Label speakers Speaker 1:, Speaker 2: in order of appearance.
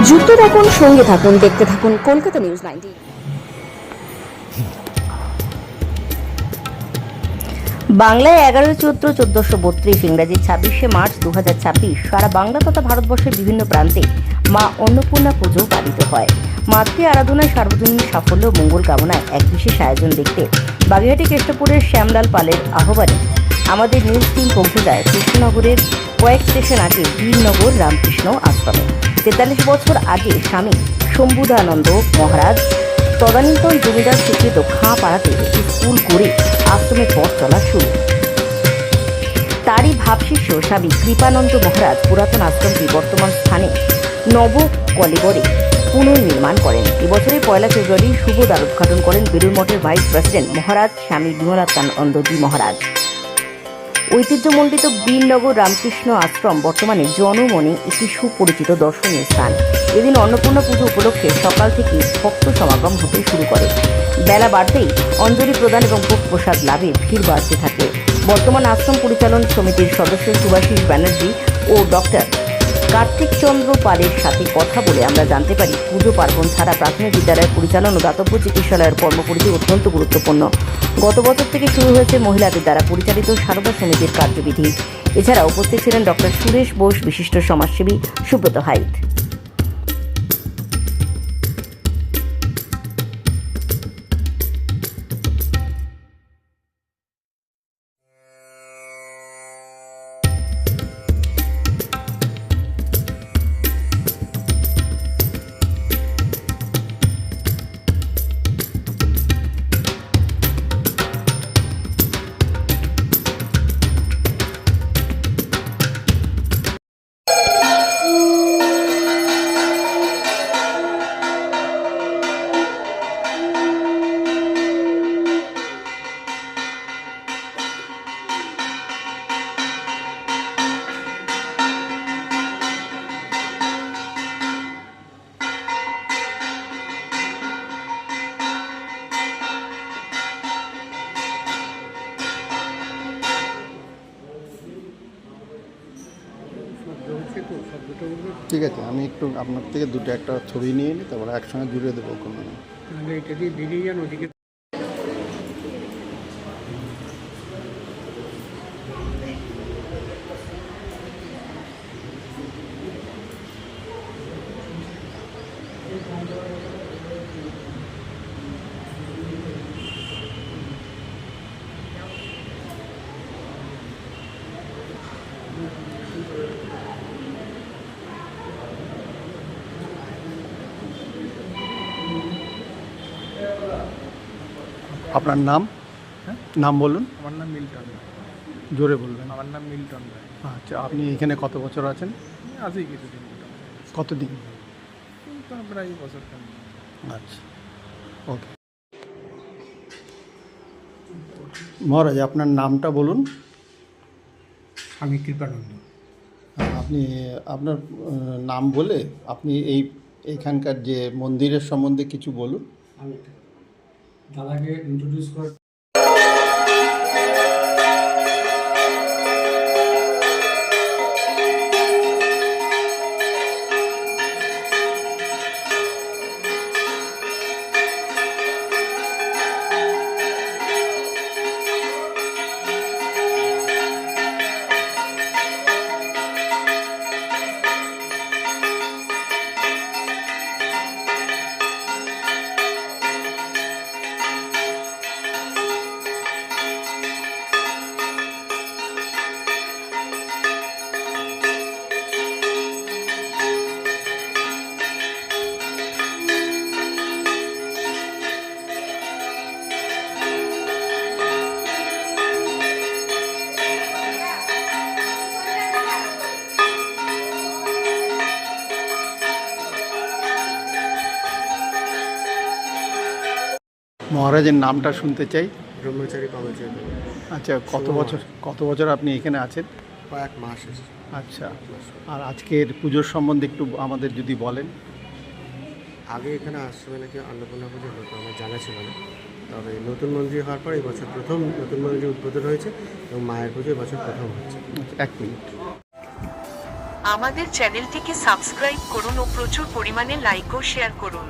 Speaker 1: যুক্ত থাকুন, সঙ্গে থাকুন, দেখতে থাকুন কলকাতা নিউজ 90। বাংলায় 11 চৈত্র 1432, ইংরাজি 26শে মার্চ 2026 সারা বাংলা তথা ভারতবর্ষের বিভিন্ন প্রান্তে মা অন্নপূর্ণা পুজো পালিত হয়। মাতৃ আরাধনায় সার্বজনীন সাফল্য ও মঙ্গল কামনায় এক বিশেষ আয়োজন দেখতে বাগেরহাটি কেষ্টপুরের শ্যামলাল পালের আহ্বানে আমাদের নিউজ টিম পৌঁছে যায় কৃষ্ণনগরের কয়েক স্টেশন আগে বীরনগর রামকৃষ্ণ আশ্রমে। 43 বছর আগে স্বামী শম্ভুদানন্দ মহারাজ তদানীন্তন জমিদার স্বীকৃত খাঁ পাড়াতে একটি স্কুল করে আশ্রমের পথ চলা শুরু। তারই ভাবশিষ্য স্বামী কৃপানন্দ মহারাজ পুরাতন আশ্রমটি বর্তমান স্থানে নব কলেবরে পুনর্নির্মাণ করেন। এবছরের 1 ফেব্রুয়ারি শুভ দ্বারোদ্ঘাটন করেন বেলুড় মঠের ভাইস প্রেসিডেন্ট মহারাজ স্বামী বিমলাকানন্দজি মহারাজ। ঐতিহ্যমণ্ডিত বীরনগর রামকৃষ্ণ আশ্রম বর্তমানে জনমনে একটি সুপরিচিত দর্শনীয় স্থান। এদিন অন্নপূর্ণা পুজো উপলক্ষে সকাল থেকে ভক্ত সমাগম হতে শুরু করে। বেলা বাড়তেই অঞ্জলি প্রদান এবং ভোগ প্রসাদ লাভে ভিড় বাড়তে থাকে। বর্তমান আশ্রম পরিচালন সমিতির সদস্য সুভাষিস ব্যানার্জি ও ডক্টর কার্তিক চন্দ্র পালের সাথে কথা বলে আমরা জানতে পারি, পুজো পার্বণ ছাড়া প্রাথমিক বিদ্যালয়ের পরিচালন ও দাতব্য চিকিৎসালয়ের কর্মপরিধি অত্যন্ত গুরুত্বপূর্ণ। গত বছর থেকে শুরু হয়েছে মহিলাদের দ্বারা পরিচালিত সারদা সমিতির কার্যবিধি। এছাড়া উপস্থিত ছিলেন ডক্টর সুরেশ বোস, বিশিষ্ট সমাজসেবী সুব্রত হাইত।
Speaker 2: ঠিক আছে, আমি একটু আপনার থেকে দুটো একটা ছবি নিয়ে নিই, তারপরে একসঙ্গে জুড়ে দেবো কোনো না।
Speaker 3: এটা দিয়ে বেরিয়ে যান ওদিকে।
Speaker 2: আপনার নাম?
Speaker 3: হ্যাঁ,
Speaker 2: নাম বলুন।
Speaker 3: আমার নাম মিল্টন।
Speaker 2: জোরে বলবেন।
Speaker 3: আমার নাম মিল্টন রায়।
Speaker 2: আচ্ছা, আপনি এখানে কত বছর আছেন?
Speaker 3: আছি কিছুদিন মোটামুটি।
Speaker 2: কতদিন?
Speaker 3: তো প্রায় বছর খান।
Speaker 2: আচ্ছা, ওকে। মহারাজ, আপনার নামটা বলুন।
Speaker 3: আমি কৃপানন্দ।
Speaker 2: আপনি আপনার নাম বলে আপনি এইখানকার যে মন্দিরের সম্বন্ধে কিছু বলুন।
Speaker 3: আমি দাদাকে ইন্ট্রোডিউস করে
Speaker 2: মহারাজের নামটা শুনতে চাই।
Speaker 3: ব্রহ্মচারী কবচের
Speaker 2: আচ্ছা, কত বছর আপনি এখানে আছেন?
Speaker 3: কয়েক মাস এসেছে।
Speaker 2: আচ্ছা, আর আজকের পুজোর সম্বন্ধে একটু আমাদের যদি বলেন।
Speaker 3: আগে এখানে আশ্রমে নাকি অন্নপূর্ণা পুজো হতো, আমার জানা ছিল না। তবে নতুন মন্দির হওয়ার পর এই বছর প্রথম নতুন মন্দির উদ্বোধন হয়েছে এবং মায়ের পুজো এবছর প্রথম হচ্ছে।
Speaker 2: এক মিনিট।
Speaker 4: আমাদের চ্যানেলটিকে সাবস্ক্রাইব করুন ও প্রচুর পরিমাণে লাইক ও শেয়ার করুন।